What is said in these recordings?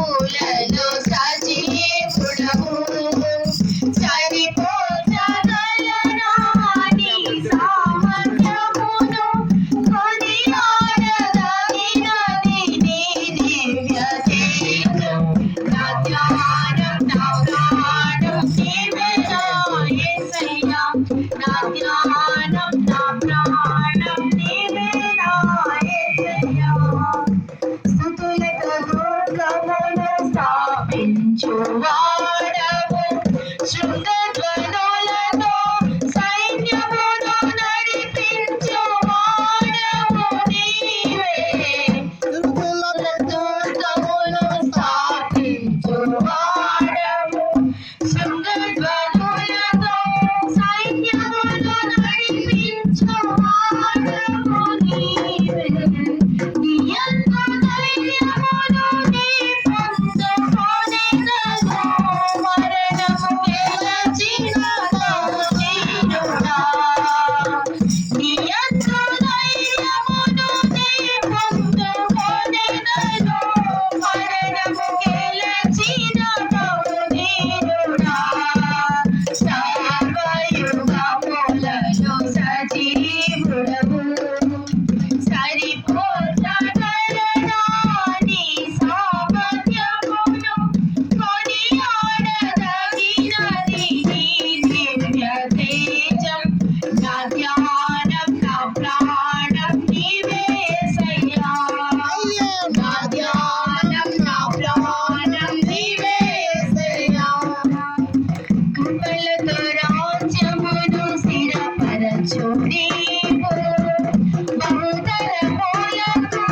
సర్వయుగములలో సజీవుడవు సరిపోచగలరా నీ సామర్థ్యమును కొనియాడదగినది నీ దివ్య తేజం నా ధ్యానం నా ప్రాణం నీవే నా యేసయ్యా నా ధ్యానం నా ప్రాణం నీవే నా యేసయ్యా స్తుతులతో దుర్గమును స్థాపించువాడవు శృంగధ్వనులతో సైన్యమును నడిపించువాడవు నీవే స్తుతులతో దుర్గమును స్థాపించువాడవు శృంగధ్వనులతో సైన్యమును నడిపించువాడవు నీవే నీ యందు ధైర్యమును నీ పొందుకొనెదను మరణము గెలచిన కౌగిలుడా నీ యందు ధైర్యమును నీ పొందుకొనెదను మరణము గెలచిన కౌగిలుడా సర్వయుగములలో సజీవుడవు సరిపోచగలరా నీ సామర్థ్యమును కొనియాడదగినది నీ దివ్య తేజం నా ధ్యానం నా ప్రాణం నీవే యేసయ్యా నా ధ్యానం నా ప్రాణం నీవే యేసయ్యా కృపలతో రాజ్యమును స్థిరపరచు నీవు బహుతరములకు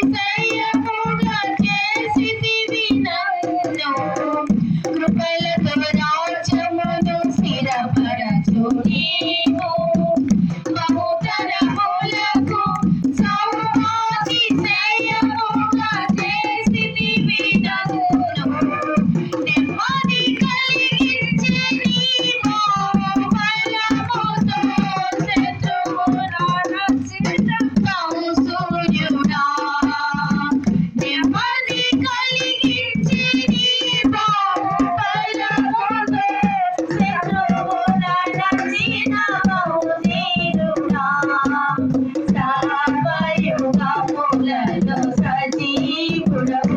సర్వాతిశయముగా చేసితివి నన్ను కృపలతో రాజ్యమును స్థిరపరచు నీవు బహుతరములకు సర్వాతిశయముగా చేసితివి నన్ను నెమ్మది కలిగించే నీ బాహుబలముతో శత్రువుల నశించవు సూర్యుడా నెమ్మది కలిగించే నీ బాహుబలముతో శత్రువుల నశించవు నీరుడా సర్వయుగములలో సజీవుడవు